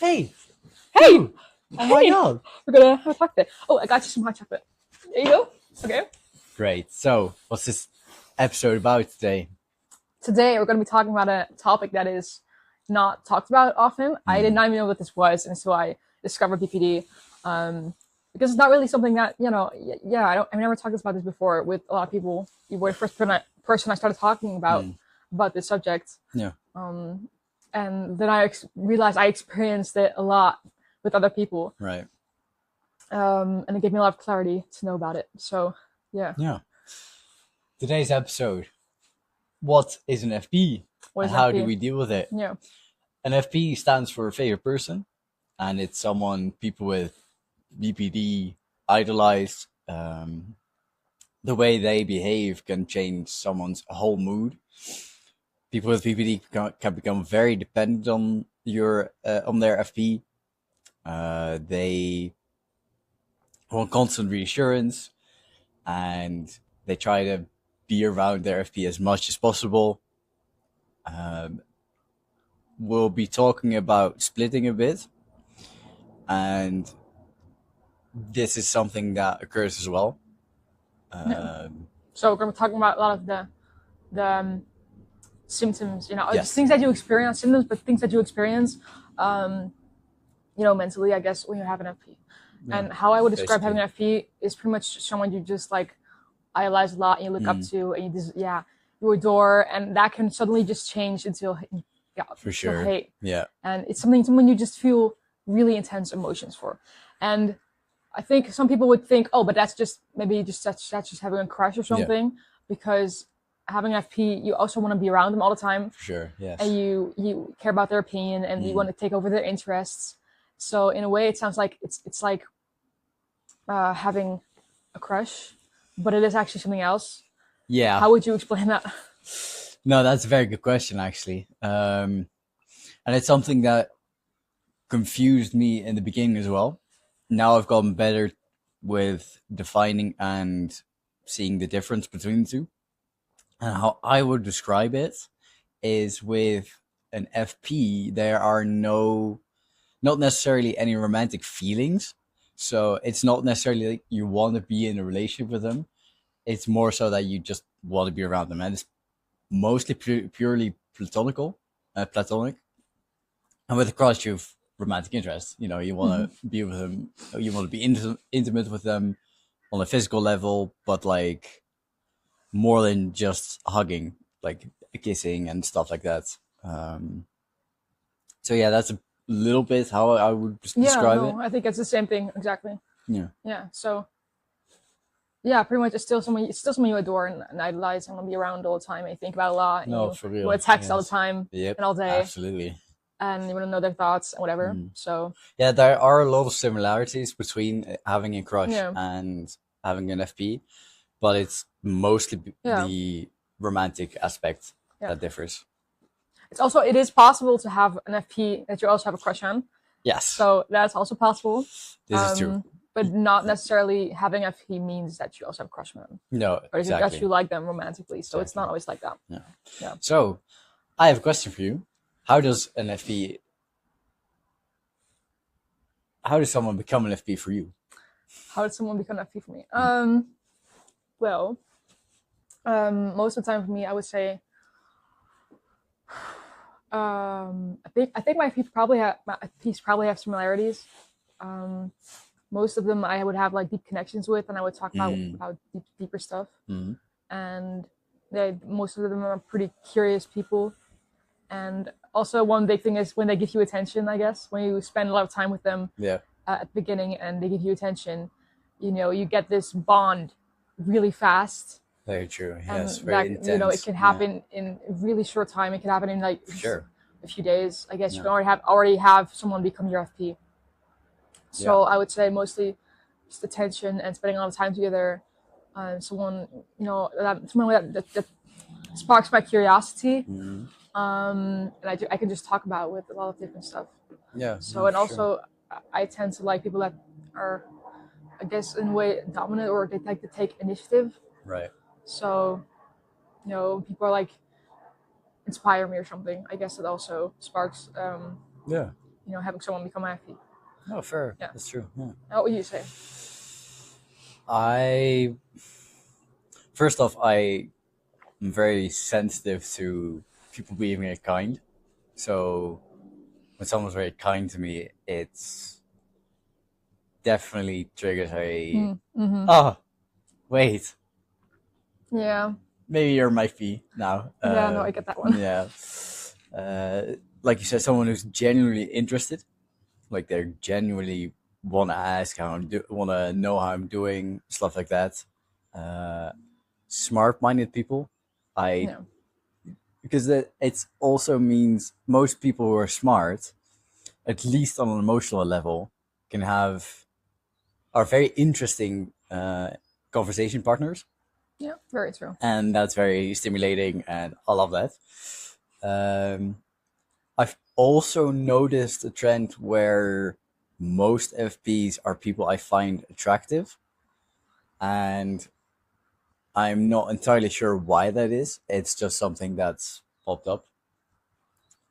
Hey, Hey, dude! Oh my hey, god! we're gonna have a talk today. Oh, I got you some hot chocolate. There you go. Okay. Great. So, what's this episode about today? Today we're gonna be talking about a topic that is not talked about often. I did not even know what this was until I discovered PPD. Because it's not really something that yeah. I've never talked about this before with a lot of people. You were the first person I started talking about this subject, Yeah. and then I realized I experienced it a lot with other people. Right. And it gave me a lot of clarity to know about it. So, yeah. Yeah. Today's episode. What is an FP? What And is how do FP? we deal with it? Yeah. An FP stands for favorite person, and it's someone people with BPD idolize. The way they behave can change someone's whole mood. People with BPD can become very dependent on on their FP. They want constant reassurance, and they try to be around their FP as much as possible. We'll be talking about splitting a bit, and this is something that occurs as well. So we're going to be talking about a lot of the symptoms, Yes. things that you experience, symptoms, but things that you experience, mentally, I guess, when you have an FP. Yeah, and how I would describe basically. having an FP is pretty much someone you just like idolize a lot and you look up to and you adore, and that can suddenly just change into For sure. hate. Yeah. And it's someone you just feel really intense emotions for. And I think some people would think, oh, but that's just that's just having a crush or something, because having an FP, you also want to be around them all the time, For sure. Yes. and you care about their opinion and you want to take over their interests. So in a way, it sounds like it's like having a crush, but it is actually something else. Yeah. How would you explain that? No, that's a very good question, actually. And it's something that confused me in the beginning as well. Now I've gotten better with defining and seeing the difference between the two. And how I would describe it is with an FP, there are not necessarily any romantic feelings. So it's not necessarily like you want to be in a relationship with them. It's more so that you just want to be around them. And it's mostly purely platonic. And with a crush, you've romantic interest. You know, you want to be with them, you want to be intimate with them on a physical level, but like more than just hugging, like kissing and stuff like that. So yeah, that's a little bit how I would describe it. I think it's the same thing exactly. Yeah. So pretty much it's still someone you adore and idolize and want to be around all the time and you think about a lot. And For you real. want to text all the Yes. time Yep. and all day, Absolutely. and you want to know their thoughts and whatever. So Yeah, there are a lot of similarities between having a crush Yeah. and having an FP, but it's mostly the romantic aspect that differs. it is possible to have an FP that you also have a crush on. Yes. So that's also possible. This is true. But not necessarily having a FP means that you also have a crush on them. No, Or exactly. that you like them romantically. So it's not always like that. Yeah. So I have a question for you. How does someone become an FP for you? How did someone become an FP for me? Well, most of the time for me, I would say, I think my FPs probably have similarities. Most of them I would have like deep connections with, and I would talk about deeper stuff. And most of them are pretty curious people. And also one big thing is when they give you attention, I guess, when you spend a lot of time with them at the beginning and they give you attention, you get this bond really fast. Very true. And Yes, very intense. it can happen in a really short time. It can happen in like a few days. I guess you can already have someone become your FP. So I would say mostly just attention and spending a lot of time together. Someone that sparks my curiosity. And I can just talk about with a lot of different stuff. Yeah. So and also I tend to like people that are, I guess, in a way dominant, or they like to take initiative. Right. So, people are like inspire me or something. I guess it also sparks having someone become my FP. Oh, fair. Yeah. That's true. Yeah. What would you say? First off, I am very sensitive to people being kind. So when someone's very kind to me, it's definitely triggers a oh wait, Yeah. maybe you're my fee now. Yeah, no, I get that one. Yeah. Like you said, someone who's genuinely interested, like they're genuinely want to ask how want to know how I'm doing, stuff like that. Smart-minded people, Yeah. because it also means most people who are smart, at least on an emotional level, are very interesting conversation partners. Yeah, very true. And that's very stimulating, and I love that. I've also noticed a trend where most FPs are people I find attractive, and I'm not entirely sure why that is. It's just something that's popped up,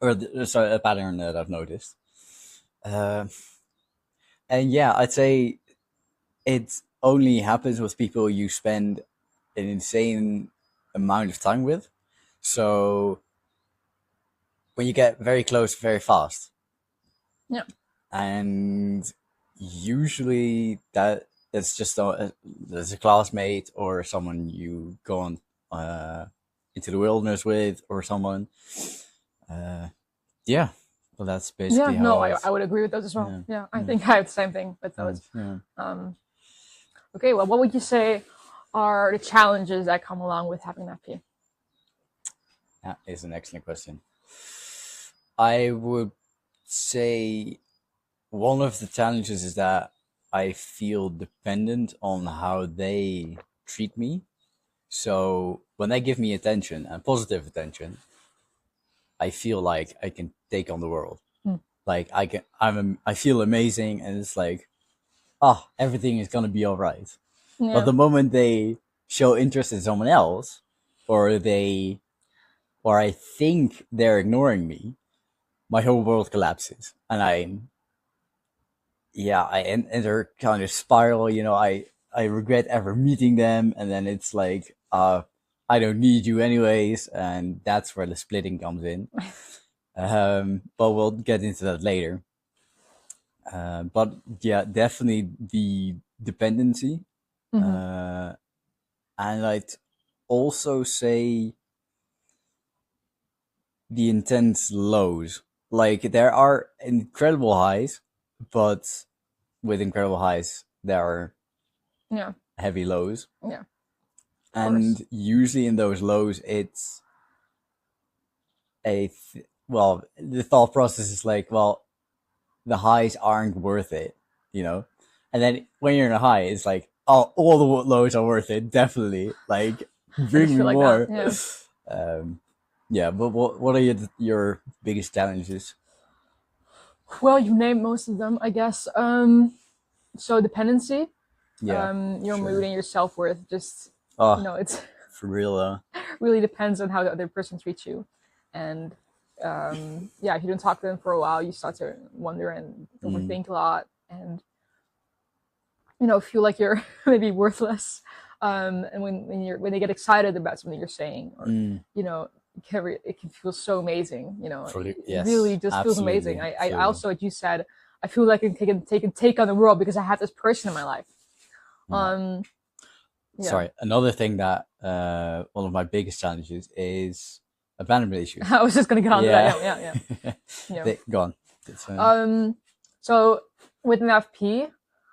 or sorry, a pattern that I've noticed. And yeah, I'd say it only happens with people you spend an insane amount of time with. So when you get very close very fast. Yeah. And usually it's just there's a classmate or someone you go on into the wilderness with, or someone. Yeah. Well, that's basically how I would agree with those as well. Yeah, I think I have the same thing with those. Okay, well, what would you say are the challenges that come along with having an FP? That is an excellent question. I would say one of the challenges is that I feel dependent on how they treat me. So when they give me attention, and positive attention, I feel like I can take on the world. Like I feel amazing, and it's like, everything is gonna be all right. Yeah. But the moment they show interest in someone else, or I think they're ignoring me, my whole world collapses, and I enter kind of spiral. I regret ever meeting them, and then it's like, I don't need you anyways, and that's where the splitting comes in. But we'll get into that later. But yeah, definitely the dependency. And I'd also say the intense lows. Like, there are incredible highs, but with incredible highs, there are heavy lows. Yeah. And usually in those lows, it's the thought process is like, well, the highs aren't worth it, And then when you're in a high, it's like, oh, all the lows are worth it, definitely. Like, bring me more. But what are your biggest challenges? Well, you named most of them, I guess. So dependency, your mood and your self-worth, just it's for real. Really depends on how the other person treats you, and if you don't talk to them for a while, you start to wonder and overthink a lot, and feel like you're maybe worthless. And when they get excited about something you're saying, or it can feel so amazing. It really just feels amazing. I also, like you said, I feel like I can take on the world because I have this person in my life. Sorry, another thing that one of my biggest challenges is abandonment issues. I was just gonna get on to that. Yeah. Go on. So with an FP,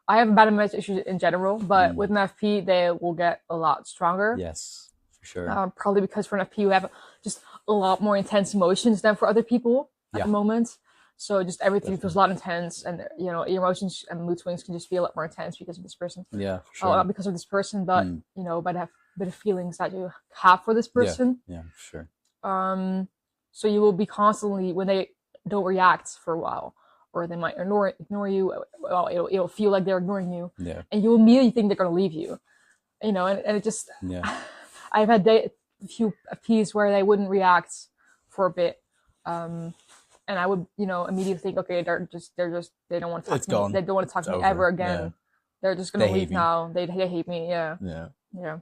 I have abandonment issues in general, but with an FP, they will get a lot stronger. Yes, for sure. Probably because for an FP, you have just a lot more intense emotions than for other people at the moment. So just everything feels a lot intense, and your emotions and mood swings can just be a lot more intense because of this person. Yeah, for sure. Not because of this person, but but have a bit of feelings that you have for this person. Yeah, for sure. So you will be constantly, when they don't react for a while, or they might ignore you. Well, it'll feel like they're ignoring you, and you immediately think they're going to leave you. And it just. I've had a few FPs where they wouldn't react for a bit. And and I would, immediately think, okay, they don't want to talk It's to me. gone. They don't want to talk It's to me over. ever again. Yeah. They're just gonna They hate leave me. now. They hate me. Yeah. Yeah. Yeah.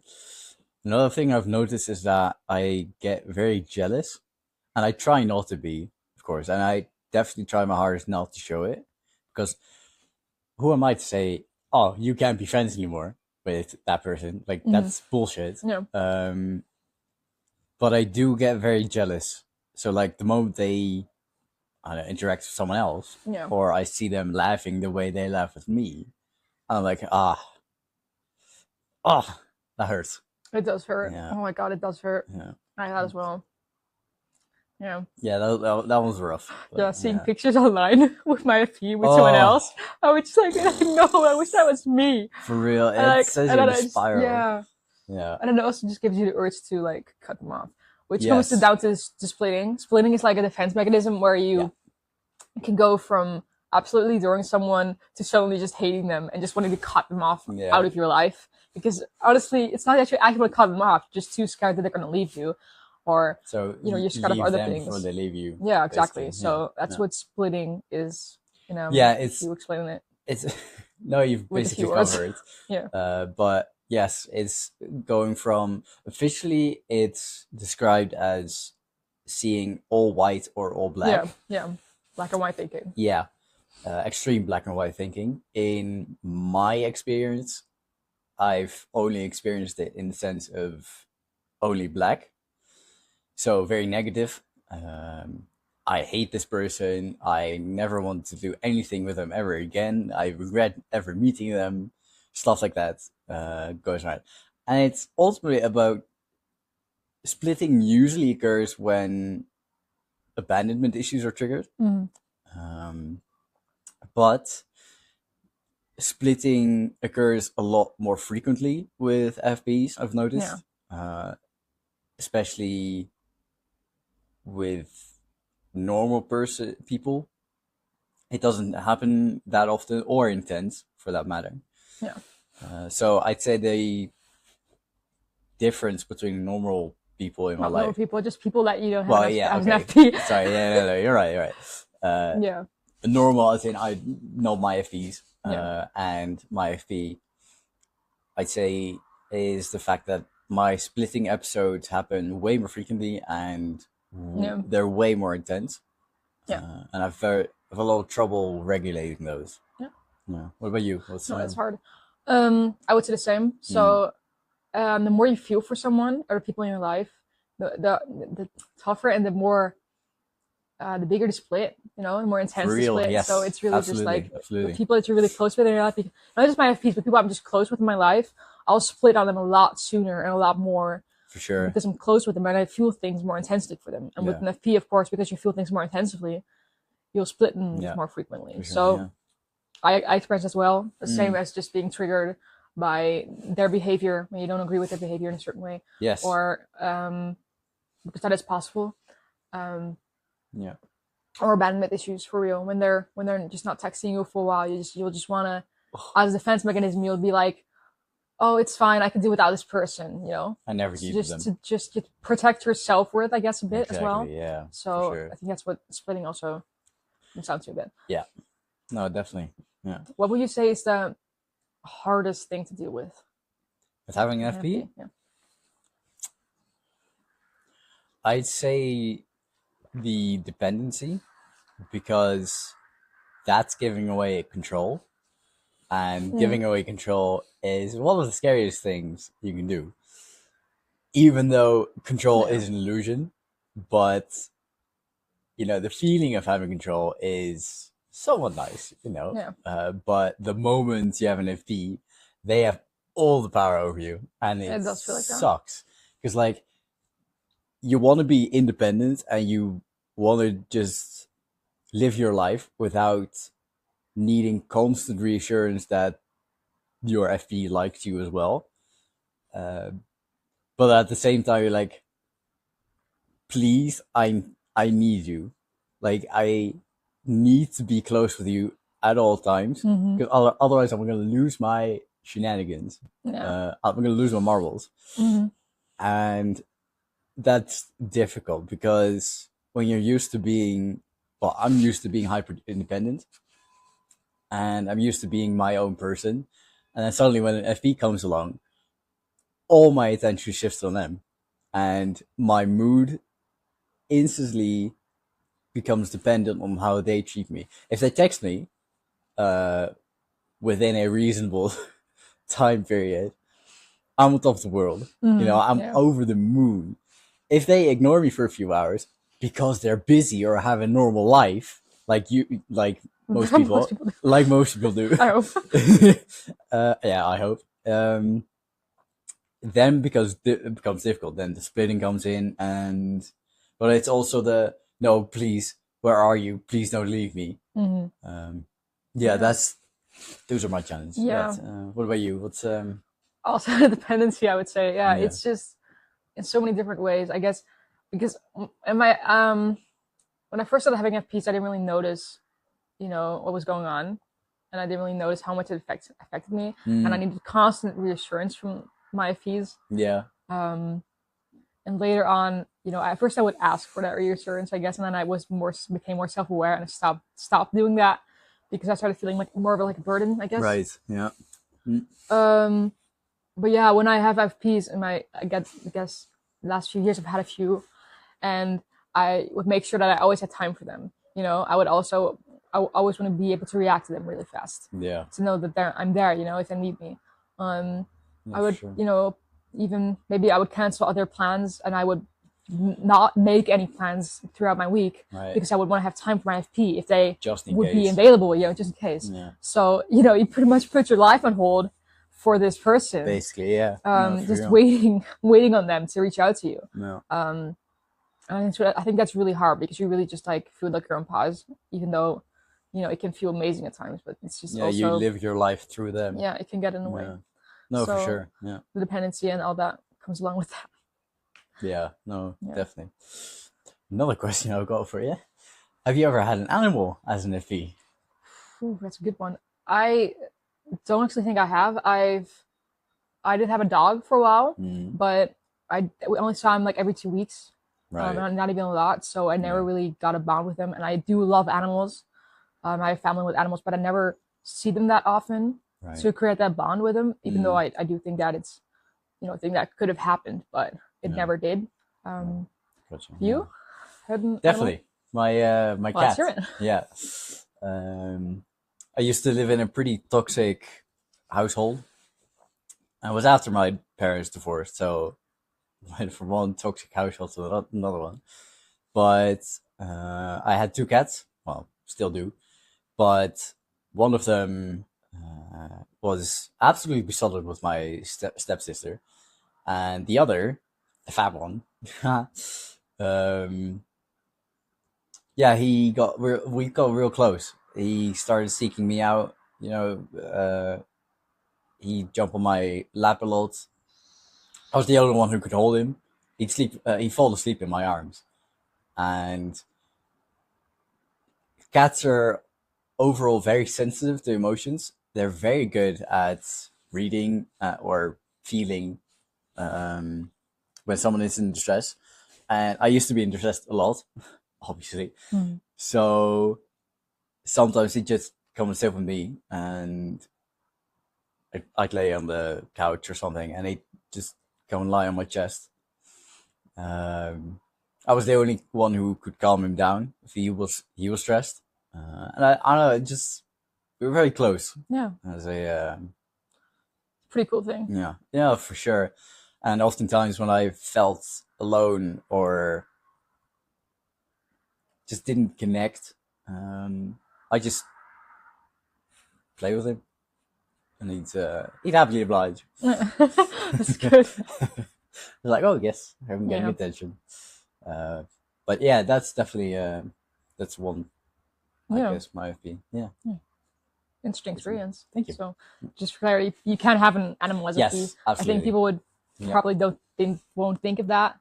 Another thing I've noticed is that I get very jealous, and I try not to be, of course, and I definitely try my hardest not to show it, because who am I to say, oh, you can't be friends anymore with that person? Like, that's bullshit. Yeah. But I do get very jealous. So, like, the moment they interact with someone else, Yeah. or I see them laughing the way they laugh with me, I'm like, that hurts. It does hurt. Yeah. Oh my god, it does hurt. Yeah. I had as well. Yeah. Yeah, that was rough. But, Yeah, seeing pictures online with my FP with someone else, I was just like, no, I wish that was me. For real, And it sends you in a spiral. Yeah. Yeah. And then it also just gives you the urge to like cut them off, which Yes. comes down to splitting. Splitting is like a defense mechanism where you can go from absolutely adoring someone to suddenly just hating them and just wanting to cut them off out of your life. Because honestly, it's not that you actually want to cut them off, you're just too scared that they're going to leave you. Or, so you're scared of other things before they leave you. Yeah, exactly. Basically. So that's what splitting is. It's you explaining it. It's no, you've basically covered. Yeah. But yes, it's going from officially it's described as seeing all white or all black. Yeah. Black and white thinking. Yeah. Extreme black and white thinking. In my experience, I've only experienced it in the sense of only black. So very negative. I hate this person. I never want to do anything with them ever again. I regret ever meeting them. Stuff like that goes around. And it's ultimately about splitting usually occurs when abandonment issues are triggered. But splitting occurs a lot more frequently with FPs, I've noticed. Especially with normal people. It doesn't happen that often, or intense for that matter. Yeah. So I'd say the difference between normal people in my life. Normal people, just people that you don't have as an FP. Sorry, no, you're right. Yeah. Normal, as in I know my FPs, and my FP, I'd say, is the fact that my splitting episodes happen way more frequently and they're way more intense. Yeah. And I've a lot of trouble regulating those. Yeah. What about you? It's hard. I would say the same. So the more you feel for someone or people in your life, the tougher and the more the bigger the split, the more intense the split. Yes. So it's really just like the people that you're really close with in your life, not just my FPs, but people I'm just close with in my life, I'll split on them a lot sooner and a lot more. For sure. Because I'm close with them and I feel things more intensely for them. And with an FP, of course, because you feel things more intensively, you'll split them more frequently. Sure, so I experience as well, the same as just being triggered by their behavior when you don't agree with their behavior in a certain way. Yes. Or because that is possible. Or abandonment issues for real. When they're just not texting you for a while, you'll just wanna as a defense mechanism, you'll be like, oh, it's fine, I can do without this person, I never use them. To just protect your self-worth, I guess, a bit as well. Yeah. So I think that's what splitting also comes down to a bit. Yeah. No, definitely. Yeah. What would you say is the hardest thing to deal with? With having an FP? Yeah. I'd say the dependency, because that's giving away control. And giving away control is one of the scariest things you can do. Even though control is an illusion, but the feeling of having control is somewhat nice, but the moment you have an FP, they have all the power over you, and it does feel like sucks. Because you want to be independent and you want to just live your life without needing constant reassurance that your FP likes you as well. But at the same time, you're like, please, I need you. I need to be close with you at all times. Because otherwise I'm going to lose my shenanigans. I'm going to lose my marbles. And that's difficult because when you're used to being but I'm used to being hyper independent, and I'm used to being my own person. And then suddenly, when an FP comes along, all my attention shifts on them, and my mood instantly becomes dependent on how they treat me. If they text me within a reasonable time period, I'm on top of the world. I'm over the moon. If they ignore me for a few hours because they're busy or have a normal life, like most people, like most people do. I hope. Yeah, I hope. Then because it becomes difficult, then the splitting comes in, but it's also no, please, where are you? Please don't leave me. Those are my challenges. Yeah. What about you? What's also the dependency? I would say, yeah, it's just in so many different ways. I guess because when I first started having FPs, I didn't really notice, what was going on, and I didn't really notice how much it affected me, and I needed constant reassurance from my FPs. Yeah. And later on, at first I would ask for that reassurance, I guess, and then I became more self-aware, and I stopped doing that because I started feeling like more of a burden, I guess. Right. Yeah. But yeah, when I have FPs in I guess the last few years I've had a few, and I would make sure that I always had time for them. I always want to be able to react to them really fast. Yeah. To know that I'm there, if they need me. I would, even maybe I would cancel other plans, and I would not make any plans throughout my week, because I would want to have time for my FP if they would be available, just in case. Yeah. So, you pretty much put your life on hold for this person. Basically, yeah. Just waiting on them to reach out to you. No. I think that's really hard, because you really just feel like you're on pause, even though, it can feel amazing at times, but it's just also, you live your life through them. Yeah, it can get in the way. Yeah. No, so, for sure. Yeah. The dependency and all that comes along with that. Yeah, no, definitely. Another question I've got for you. Have you ever had an animal as an FP? Ooh, that's a good one. I don't actually think I have. I did have a dog for a while, but we only saw him every 2 weeks. Right. Not even a lot. So I never really got a bond with him. And I do love animals. I have family with animals, but I never see them that often. Right. To create that bond with them, even though I do think that it's, a thing that could have happened, but it never did. Gotcha. You? Definitely. My cat. Yeah. I used to live in a pretty toxic household. I was after my parents' divorce, so I went from one toxic household to another one. But I had 2 cats. Well, still do. But one of them was absolutely besotted with my stepsister, and the other, the fat one, we got real close. He started seeking me out. He jumped on my lap a lot. I was the only one who could hold him. He'd fall asleep in my arms, and cats are overall very sensitive to emotions. They're very good at reading or feeling when someone is in distress. And I used to be in distress a lot, obviously. So sometimes he'd just come and sit with me, and I'd lay on the couch or something, and he'd just come and lie on my chest. I was the only one who could calm him down if he was stressed. And I don't know, we were very close. Yeah. As a pretty cool thing. Yeah, for sure. And oftentimes when I felt alone or just didn't connect, I just play with him, and he'd happily oblige. That's good. I was like, oh yes, I'm getting attention. But yeah, that's definitely that's one. I guess my FP. Yeah. Interesting experience. Thank you. So, just for clarity, you can have an animal as a FP. Yes, absolutely. I think people would probably won't think of that.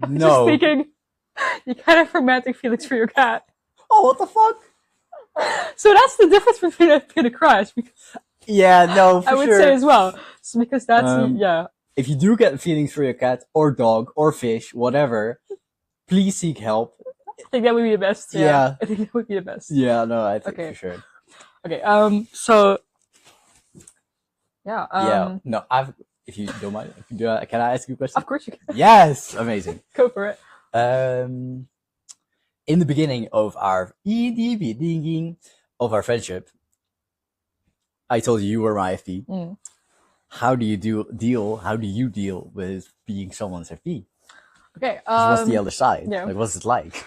No. Just thinking, you kind of have romantic feelings for your cat. Oh, what the fuck? So that's the difference between a FP and a crush. Yeah, no, for I would say as well. So because that's If you do get feelings for your cat or dog or fish, whatever, please seek help. I think that would be the best. Yeah. Yeah. I think that would be the best. Yeah, no, I think Okay. for sure. Okay. So. Yeah. Yeah. No, if you don't mind, can I ask you a question? Of course you can. Yes. Amazing. Go for it. In the beginning of our friendship, I told you were my FP. Mm. How do you deal with being someone's FP? Okay. What's the other side? Yeah. Like, what's it like?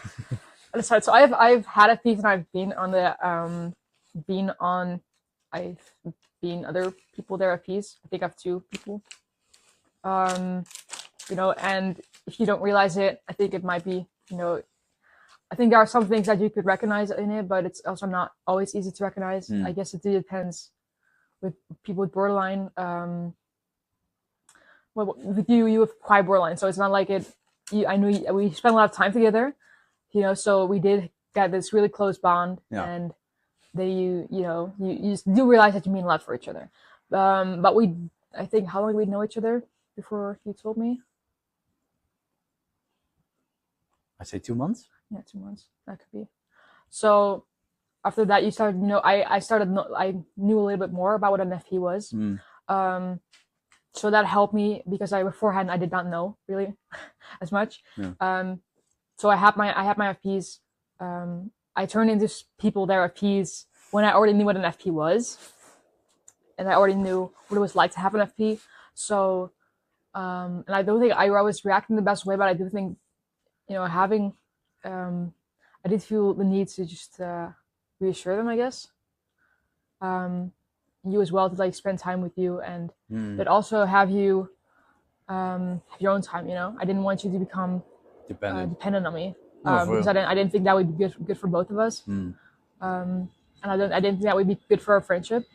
Other side. So I've had FPs and I've been on other people their FPs. I think I have 2 people. You know, and if you don't realize it, I think it might be, you know, I think there are some things that you could recognize in it, but it's also not always easy to recognize. I guess it depends with people with borderline. Well, with you have quite borderline, so it's not like it. I knew we spent a lot of time together, you know, so we did get this really close bond, and you just do realize that you mean a lot for each other. But I think, how long did we know each other before you told me? I say 2 months. Yeah, 2 months. That could be. So after that, you started, you know, I knew a little bit more about what an FP was. So that helped me because beforehand I did not know really as much. Yeah. So I had my FPs. I turned into people their FPs when I already knew what an FP was, and I already knew what it was like to have an FP. So, and I don't think I was reacting the best way, but I do think, you know, having, I did feel the need to just reassure them, I guess. You as well, to like spend time with you, and but also have you have your own time. You know, I didn't want you to become dependent on me, because I didn't think that would be good for both of us. And I didn't think that would be good for our friendship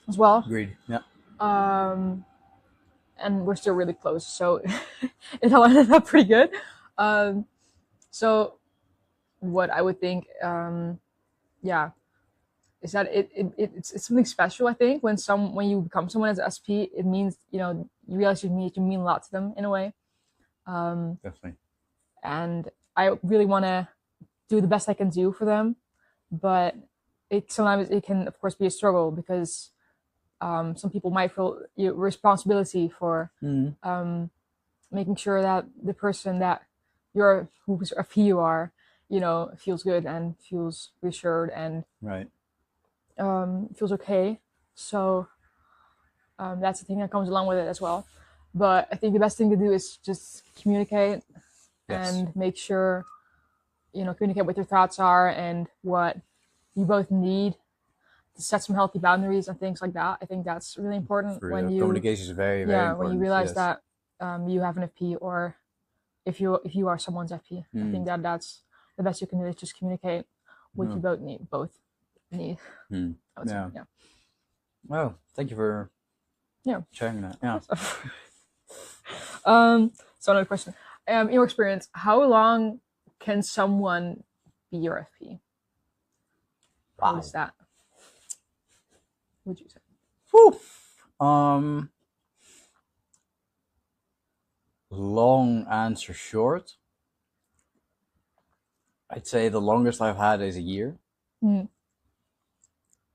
as well. Agreed. Yeah. And we're still really close, so it all ended up pretty good. So what I would think, is that it's something special. I think when you become someone as an SP, it means, you know, you realize you mean a lot to them in a way. Definitely. And I really want to do the best I can do for them, but sometimes it can, of course, be a struggle because some people might feel responsibility for making sure that the person that whose FP you are, you know, feels good and feels reassured and right. Feels okay. So that's the thing that comes along with it as well. But I think the best thing to do is just communicate and make sure, you know, communicate what your thoughts are and what you both need to set some healthy boundaries and things like that. I think that's really important. Communication is very, very important. When you realize that you have an FP, or if you are someone's FP, I think that's the best you can do is just communicate what you both need. Yeah. Well, thank you for sharing that. Yeah. So another question. In your experience, how long can someone be your FP? Wow. What is that? Would you say? Whew. Long answer short. I'd say the longest I've had is a year.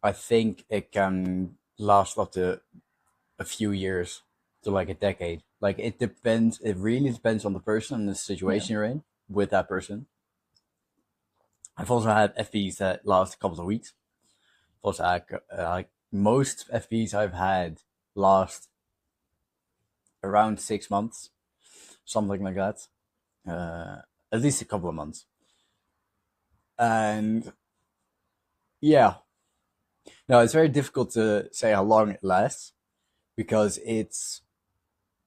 I think it can last up to a few years to like a decade. Like it depends. It really depends on the person and the situation you're in with that person. I've also had FPs that last a couple of weeks. I've also had like most FPs I've had last around 6 months, something like that. At least a couple of months. And yeah. No, it's very difficult to say how long it lasts because it's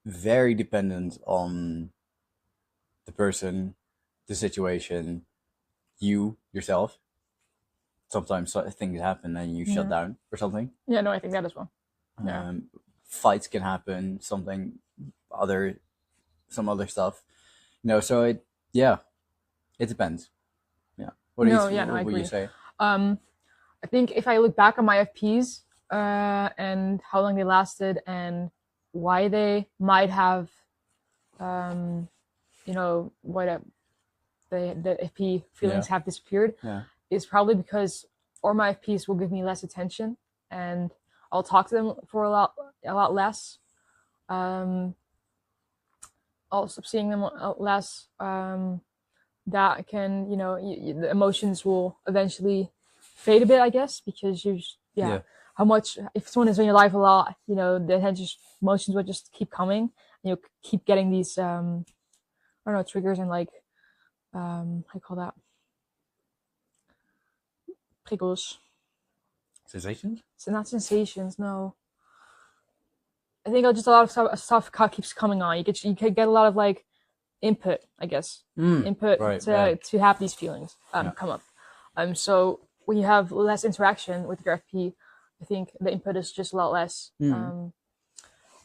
very dependent on the person, the situation, yourself. Sometimes things happen and you shut down or something. Yeah, no, I think that as well. Fights can happen, some other stuff. You know, so it depends. Yeah. What do you say? I think if I look back on my FPs and how long they lasted and why they might have, you know, the FP feelings have disappeared is probably because all my FPs will give me less attention, and I'll talk to them for a lot less. I'll stop seeing them less. That can, the emotions will eventually fade a bit, I guess, because how much, if someone is in your life a lot, the emotions will just keep coming, and you'll keep getting these, triggers and like, how do you call that? Prikkels. Sensations? So not sensations, no. I think just a lot of stuff keeps coming on. You could get a lot of like input, I guess. Input to have these feelings come up. So when you have less interaction with your FP, I think the input is just a lot less.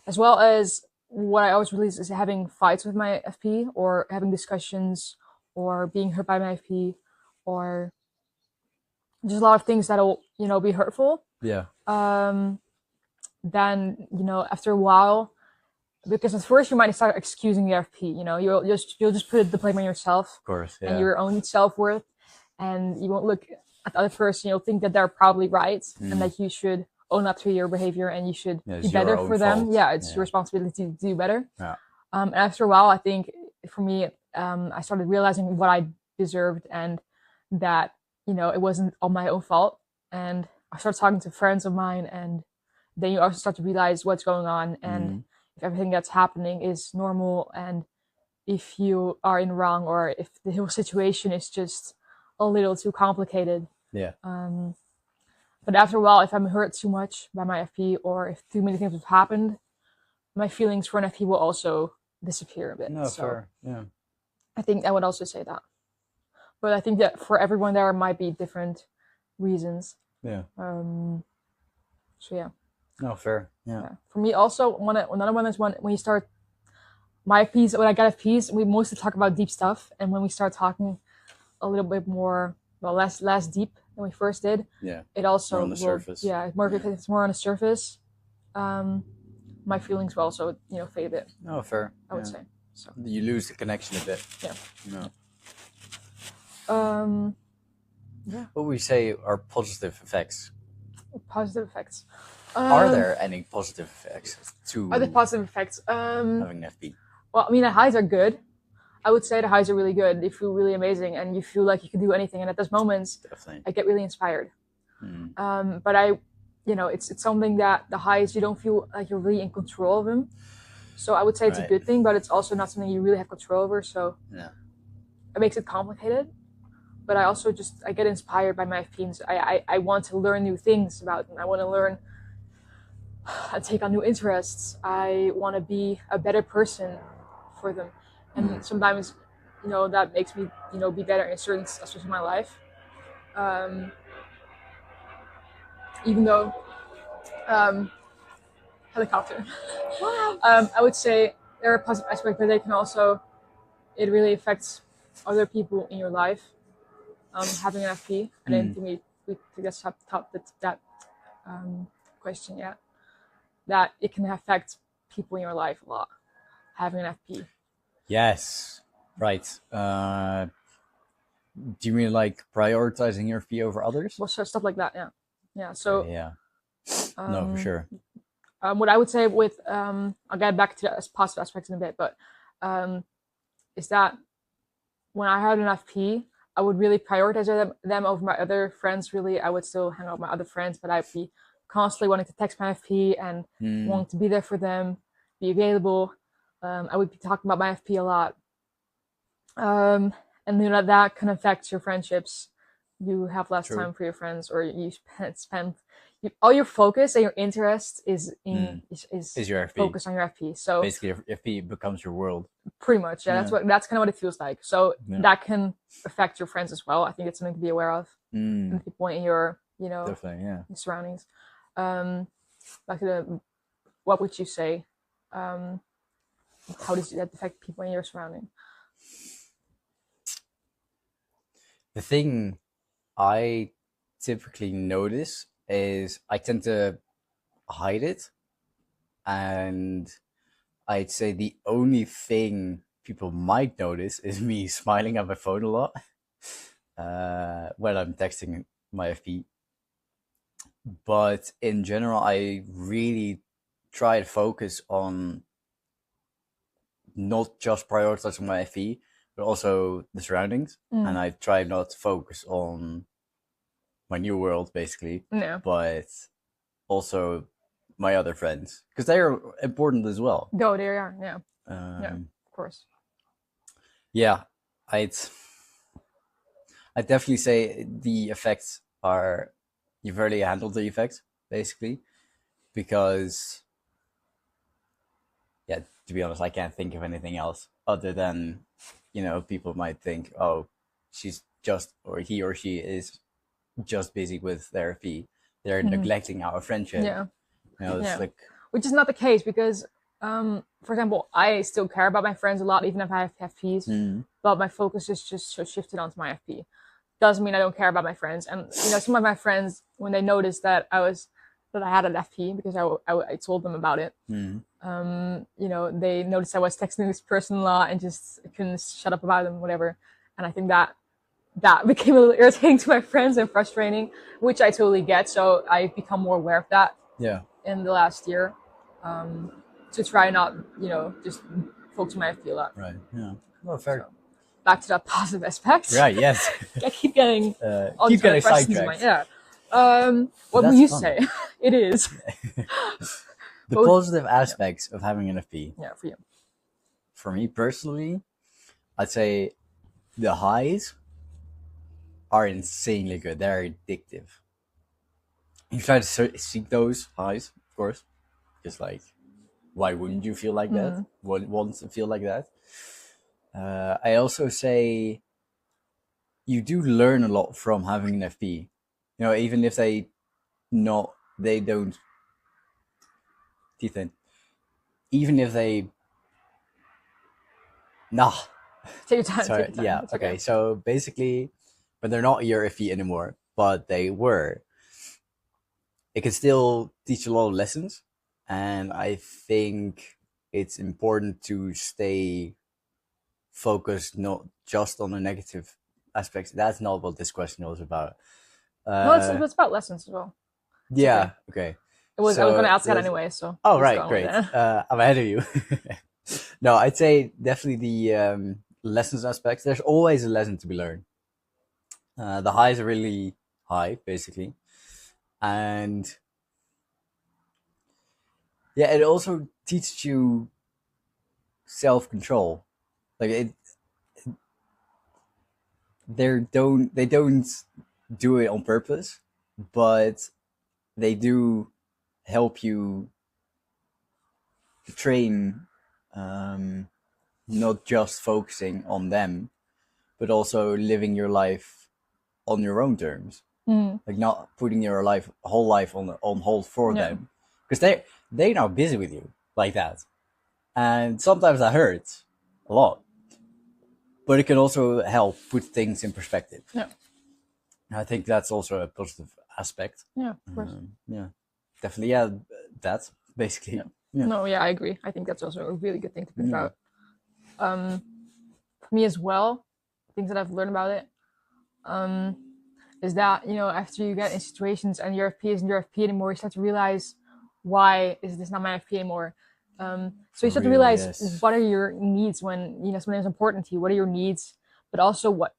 As well as what I always release is having fights with my FP, or having discussions, or being hurt by my FP, or just a lot of things that'll, be hurtful. Yeah. Then, after a while, because at first you might start excusing your FP, you'll just put the blame on yourself. Of course, yeah. And your own self-worth, and you won't look at the other person. You'll think that they're probably right, and that you should own up to your behavior, and you should be better for them. Yeah, it's your responsibility to do better. Yeah. And after a while, I think for me, I started realizing what I deserved, and that, it wasn't all my own fault. And I started talking to friends of mine, and then you also start to realize what's going on, and if everything that's happening is normal, and if you are in wrong, or if the whole situation is just a little too complicated. Yeah. But after a while, if I'm hurt too much by my FP, or if too many things have happened, my feelings for an FP will also disappear a bit. No, fair. Yeah. I think I would also say that. But I think that for everyone there might be different reasons. Yeah. So yeah. No, fair. Yeah. For me also, another one is when you start my FPs, when I get FPs, we mostly talk about deep stuff. And when we start talking a little bit more, less deep than we first did, it also more on the surface. Yeah, it's more on the surface. My feelings will also, fade a bit. No, fair. I would say. So you lose the connection a bit. Yeah. No. Yeah. What we say are positive effects. Positive effects. Are there any positive effects to Are there positive effects? having an FP? Well, I mean, the highs are good. I would say the highs are really good. They feel really amazing, and you feel like you can do anything. And at those moments, definitely, I get really inspired. But it's something that the highs, you don't feel like you're really in control of them. So I would say it's a good thing, but it's also not something you really have control over. So it makes it complicated. But I also I get inspired by my FPs. I want to learn new things about them. I want to learn and take on new interests. I want to be a better person for them. And sometimes, that makes me, be better in certain aspects of my life. Even though, helicopter. Wow. I would say there are positive aspects, but they can also, it really affects other people in your life. Having an FP, I didn't think we just have that question yet. That it can affect people in your life a lot. Having an FP. Yes, right. Do you mean like prioritizing your FP over others? Well, stuff like that, yeah. So yeah, no, for sure. What I would say with I'll get back to the positive aspects in a bit, but is that when I had an FP, I would really prioritize them over my other friends. Really, I would still hang out with my other friends, but I'd be constantly wanting to text my FP and wanting to be there for them, be available. I would be talking about my FP a lot. And that can affect your friendships. You have less time for your friends, or you spend all your focus and your interest is your FP. Focused on your FP. So basically, your FP becomes your world. Pretty much, yeah. That's kind of what it feels like. So that can affect your friends as well. I think it's something to be aware of. And people in your, definitely, your surroundings. Back to what would you say? How does that affect people in your surrounding? The thing I typically notice is I tend to hide it, and I'd say the only thing people might notice is me smiling at my phone a lot when I'm texting my FP. But in general, I really try to focus on not just prioritizing my FE, but also the surroundings. And I try not to focus on my new world, basically, but also my other friends, because they are important as well. No, they are, yeah. Yeah, of course. Yeah, I'd definitely say the effects are, you've already handled the effects, basically, because, yeah, to be honest, I can't think of anything else other than, you know, people might think, oh, she's just, or he or she is just busy with therapy. They're neglecting our friendship. Yeah. You know, it's like, which is not the case, because for example, I still care about my friends a lot, even if I have FPs, but my focus is just shifted onto my FP. Doesn't mean I don't care about my friends. And you know, some of my friends, when they noticed that I had an FP, because I told them about it, you know, they noticed I was texting this person a lot and just couldn't shut up about them, whatever. And I think that became a little irritating to my friends and frustrating, which I totally get. So I've become more aware of that in the last year, to try not, you know, just focus on my FP a lot. Right, yeah. Well, fair. So, back to that positive aspect. Right, yes. I keep getting sidetracked. What would you say? It is. The positive aspects of having an FP. Yeah, for you. For me personally, I'd say the highs are insanely good. They're addictive. You try to seek those highs, of course. Just like, why wouldn't you feel like that? Want to feel like that? I also say you do learn a lot from having an FP. You know, even if they don't, Ethan, even if they, Take your time. Sorry, take your time. yeah, okay. So basically, but they're not your FP anymore, but they were. It can still teach a lot of lessons, and I think it's important to stay focused not just on the negative aspects. That's not what this question was about. Well, it's about lessons as well. Yeah, okay. I was going to ask that anyway, so. Oh, right, great. I'm ahead of you. No, I'd say definitely the lessons aspects. There's always a lesson to be learned. The highs are really high, basically. And yeah, it also teaches you self-control. Like they don't do it on purpose, but they do help you train, not just focusing on them, but also living your life on your own terms. Like not putting your whole life on hold for them, because they're now busy with you like that, and sometimes that hurts a lot. But it can also help put things in perspective. Yeah, I think that's also a positive aspect. Yeah, of course. Yeah, definitely. Yeah, that's basically. Yeah. No, yeah, I agree. I think that's also a really good thing to think about. For me as well, things that I've learned about it, is that, you know, after you get in situations and your FP isn't your FP anymore, you start to realize, why is this not my FP anymore? So you start to realize what are your needs when, you know, something is important to you. What are your needs? But also what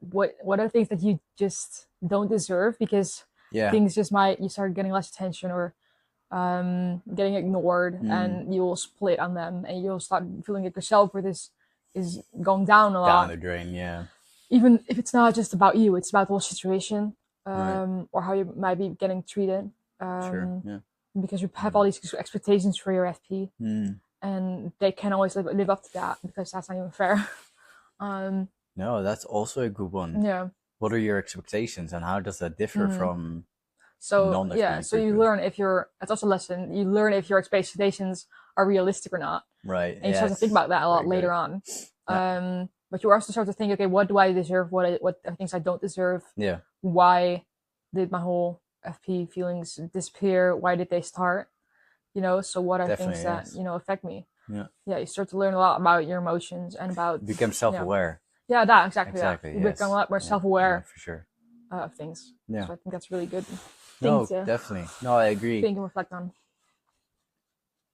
are things that you just don't deserve, because things just you start getting less attention or getting ignored, and you will split on them, and you'll start feeling like your self-worth is going down a lot. Down the drain, yeah. Even if it's not just about you, it's about the whole situation, or how you might be getting treated. Sure, yeah. Because you have all these expectations for your FP, and they can't always live up to that, because that's not even fair. No, that's also a good one. Yeah. What are your expectations, and how does that differ from non-FP? Yeah, so you learn that's also a lesson, you learn if your expectations are realistic or not. Right. And you start to think about that a lot later on. Yeah. But you also start to think, okay, what do I deserve? What are things I don't deserve? Yeah. Why did my whole FP feelings disappear? Why did they start? You know, so what are things that, you know, affect me? you start to learn a lot about your emotions and about become self-aware. Yeah, that exactly. Exactly. You Yes. become a lot more self-aware for sure of things. Yeah. So I think that's really good. No, definitely. No, I agree. Think and reflect on.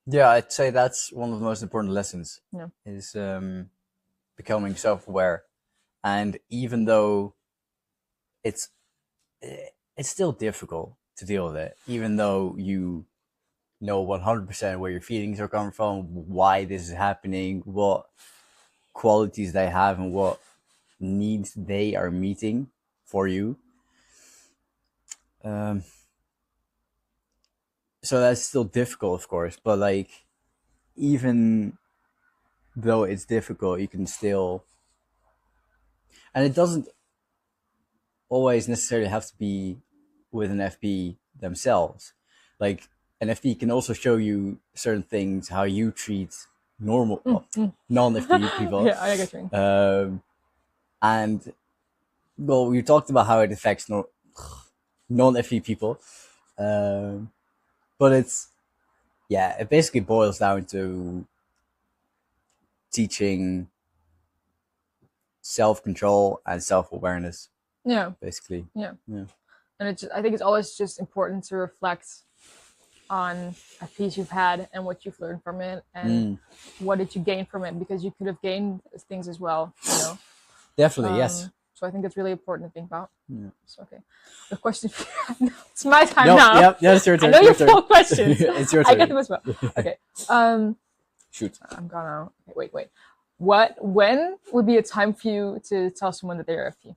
Yeah, I'd say that's one of the most important lessons. Yeah. Is becoming self-aware, and even though it's still difficult to deal with it, even though you know 100% where your feelings are coming from, why this is happening, what qualities they have, and what needs they are meeting for you. So that's still difficult, of course, but like, even though it's difficult, you can still, and it doesn't always necessarily have to be with an FP themselves. Like, an FP can also show you certain things, how you treat normal non-FP people. Yeah, I get you. And well, we talked about how it affects non-FP people, but it basically boils down to teaching self-control and self-awareness. Yeah, basically. Yeah. And I think it's always just important to reflect on a piece you've had and what you've learned from it, and what did you gain from it, because you could have gained things as well, you know. Definitely, yes. So I think it's really important to think about. Yeah. So, okay, the question. It's my time now. Yep, it's your turn. I know you have 4 questions. It's your turn. I get them as well. Okay. Shoot. I'm gonna wait. When would be a time for you to tell someone that they're FP?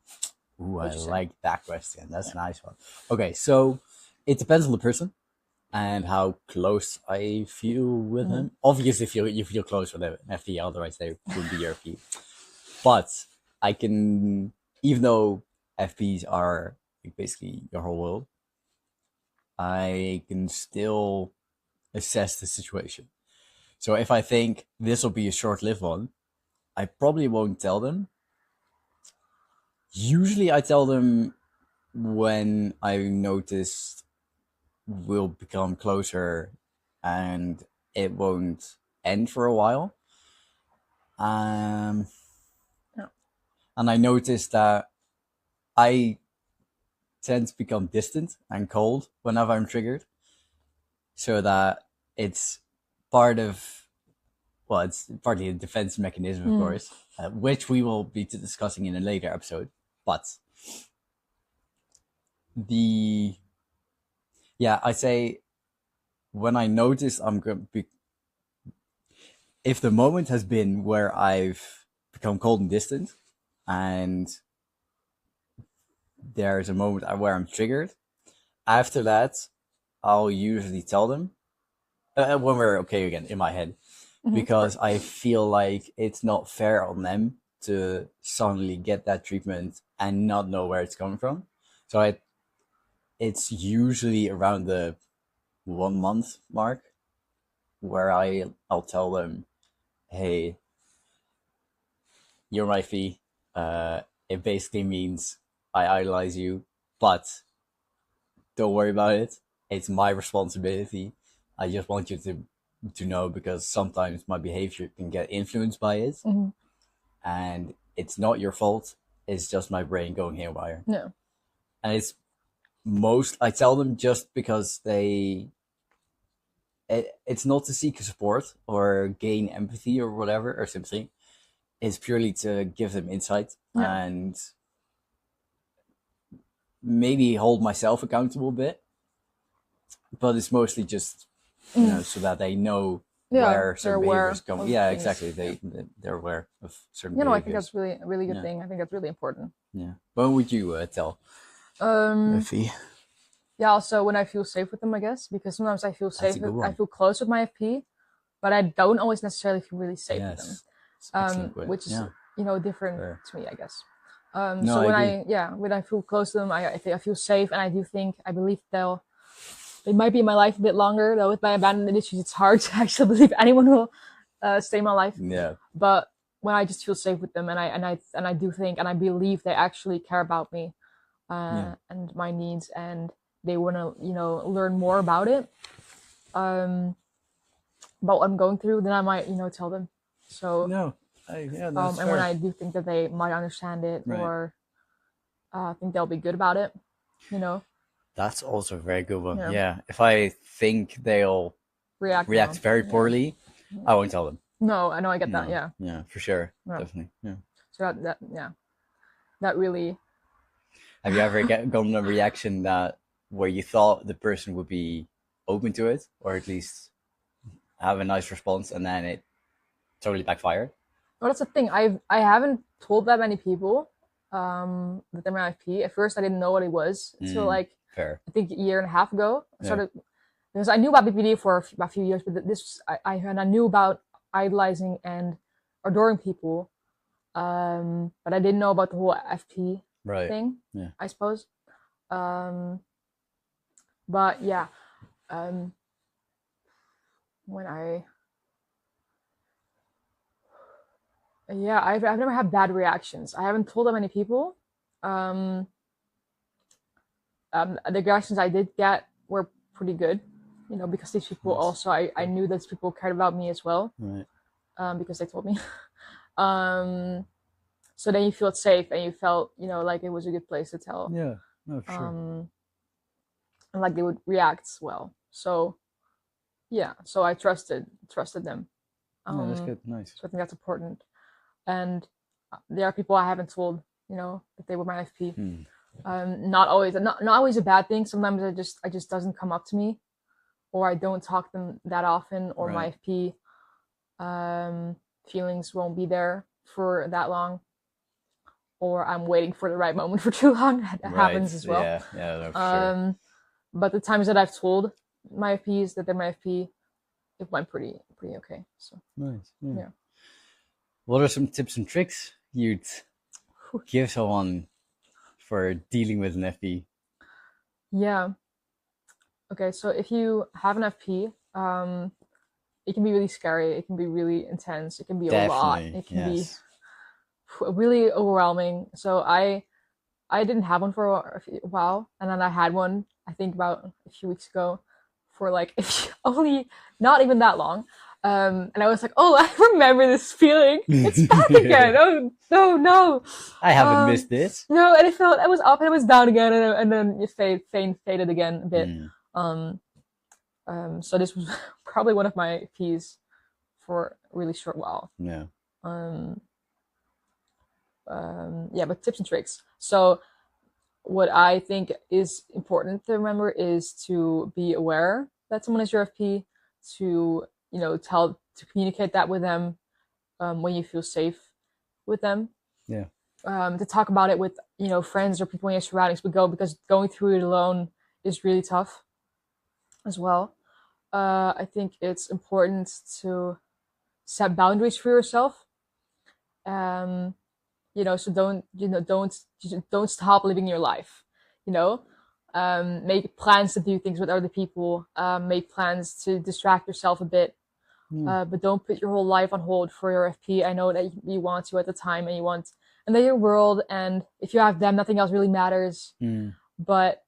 Ooh, I like that question. That's a nice one. Okay, so it depends on the person and how close I feel with him. Obviously, you feel close with an FP, otherwise they wouldn't be your FP. But I can, even though FPs are basically your whole world, I can still assess the situation. So if I think this will be a short-lived one, I probably won't tell them. Usually I tell them when I notice we'll become closer and it won't end for a while. And I noticed that I tend to become distant and cold whenever I'm triggered. So that it's part of, well, it's partly a defense mechanism, of course, which we will be discussing in a later episode. But I say when I notice I'm going to be, if the moment has been where I've become cold and distant, and there's a moment where I'm triggered, after that, I'll usually tell them when we're okay again in my head, because I feel like it's not fair on them to suddenly get that treatment and not know where it's coming from. So it's usually around the 1 month mark where I'll tell them, hey, you're my fee. It basically means I idolize you, but don't worry about it. It's my responsibility. I just want you to know, because sometimes my behavior can get influenced by it, and it's not your fault. It's just my brain going haywire. No. And I tell them just because it's not to seek support or gain empathy or whatever, or sympathy. It's purely to give them insight and maybe hold myself accountable a bit. But it's mostly just, so that they know where certain behaviors come. Yeah, exactly. They're aware of certain behaviors. I think that's really a really good thing. I think that's really important. Yeah. When would you tell? FP? Yeah, also when I feel safe with them, I guess, because sometimes I feel safe. I feel close with my FP, but I don't always necessarily feel really safe with them. Which is different to me, I guess. So when I feel close to them, I feel safe, and I believe they might be in my life a bit longer. Though with my abandonment issues, it's hard to actually believe anyone will stay in my life. Yeah. But when I just feel safe with them, and I do think, and I believe they actually care about me and my needs, and they want to learn more about it. about what I'm going through, then I might, tell them. So No, yeah, that's and when fair. I do think that they might understand it, Right. or think they'll be good about it, That's also a very good one. Yeah. Yeah. If I think they'll react react well. very Yeah. poorly, I won't tell them. No, I know, I get that. No. Yeah. Yeah, for sure. Yeah. Definitely. Yeah. So that really. Have you ever gotten a reaction that where you thought the person would be open to it, or at least have a nice response, and then it totally backfired? Well, that's the thing. I haven't told that many people that they're my IFP. At first, I didn't know what it was. So like, Fair. I think a year and a half ago, I started because I knew about BPD for a few years, but I knew about idolizing and adoring people, but I didn't know about the whole FP thing. Yeah. I suppose. But yeah, when I've never had bad reactions. I haven't told that many people. The reactions I did get were pretty good, because these people also, I knew those people cared about me as well, Right. Because they told me. So then you feel safe, and you felt, like it was a good place to tell. Yeah. No, for sure. And like they would react well. So yeah, so I trusted them. Yeah, that's good. Nice. So I think that's important. And there are people I haven't told, that they were my FP. Not always a bad thing. Sometimes it just doesn't come up to me, or I don't talk to them that often, or my FP feelings won't be there for that long, or I'm waiting for the right moment for too long. That happens as well. Yeah, no, for sure. But the times that I've told my FPs that they're my FP, it went pretty okay. So nice. Yeah. What are some tips and tricks you'd give someone for dealing with an FP? Yeah. Okay, so if you have an FP, it can be really scary. It can be really intense. It can be a lot. It can be really overwhelming. So I didn't have one for a while, and then I had one, I think about a few weeks ago, for like only not even that long. And I was like, oh, I remember this feeling. It's back again. Oh, no. I haven't missed this. No, and it was up and it was down again, and then it faded again a bit. So this was probably one of my Ps for a really short while. Yeah. But tips and tricks. So what I think is important to remember is to be aware that someone is your FP, to to communicate that with them when you feel safe with them. Yeah. To talk about it with friends or people in your surroundings, because going through it alone is really tough as well. I think it's important to set boundaries for yourself. So don't stop living your life. Make plans to do things with other people. Make plans to distract yourself a bit. But don't put your whole life on hold for your FP. I know that you want to at the time, and they're your world, and if you have them, nothing else really matters. But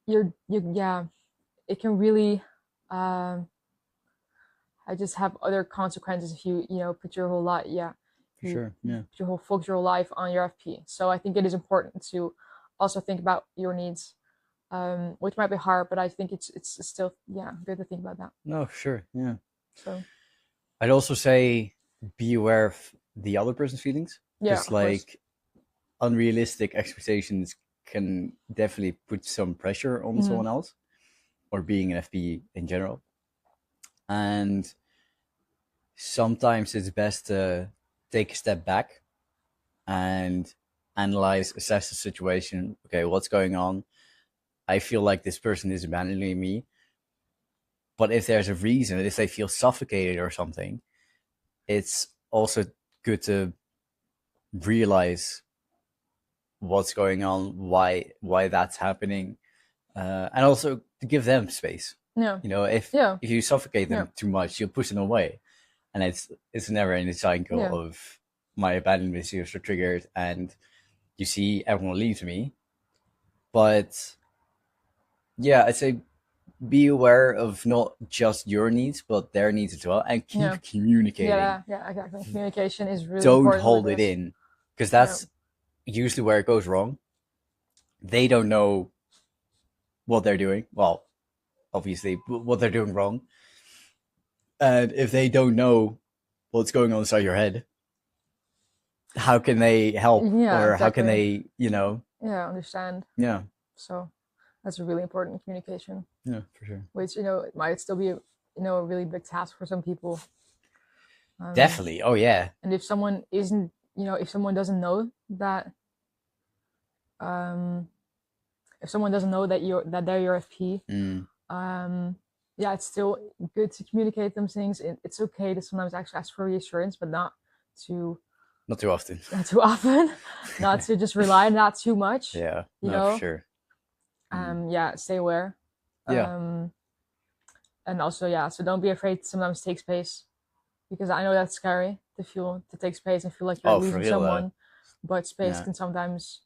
it can really I just have other consequences if you put your whole life for sure focus your whole life on your FP. So I think it is important to also think about your needs, which might be hard, but I think it's still good to think about that. No, for sure. Yeah. So I'd also say be aware of the other person's feelings. Just like unrealistic expectations can definitely put some pressure on someone else, or being an FP in general. And sometimes it's best to take a step back and assess the situation. Okay, what's going on? I feel like this person is abandoning me. But if there's a reason, if they feel suffocated or something, it's also good to realize what's going on, why that's happening, and also to give them space. Yeah. If you suffocate them too much, you'll push them away, and it's never ending cycle of my abandonment issues are triggered, and you see everyone leaves me. But I'd say be aware of not just your needs but their needs as well, and keep communicating. Yeah, exactly. Communication is really Don't important. hold it in, because that's usually where it goes wrong. They don't know what they're doing. Well, obviously, what they're doing wrong. And if they don't know what's going on inside your head, how can they help? Or how can they, understand? Yeah. So that's really important, communication. Yeah, for sure. Which, it might still be, a really big task for some people. Definitely. Oh, yeah. And if someone isn't, if someone doesn't know that, if someone doesn't know that they're your FP, it's still good to communicate them things. It's okay to sometimes actually ask for reassurance, but not too often. Not too often. Not to just rely on that too much. Yeah. For sure. Stay aware. Yeah. And also, so don't be afraid to sometimes take space, because I know that's scary to take space and feel like you're losing someone. But space can sometimes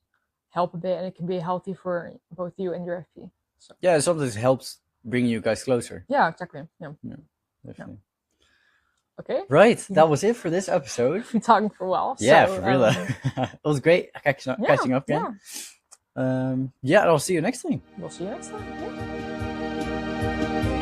help a bit, and it can be healthy for both you and your FP. So. Yeah, sometimes it helps bring you guys closer. Yeah, exactly. Yeah. Definitely. Okay. Right, that was it for this episode. We've been talking for a while. Yeah, for real. It was great catching up again. Yeah. And I'll see you next time. We'll see you next time. Yeah.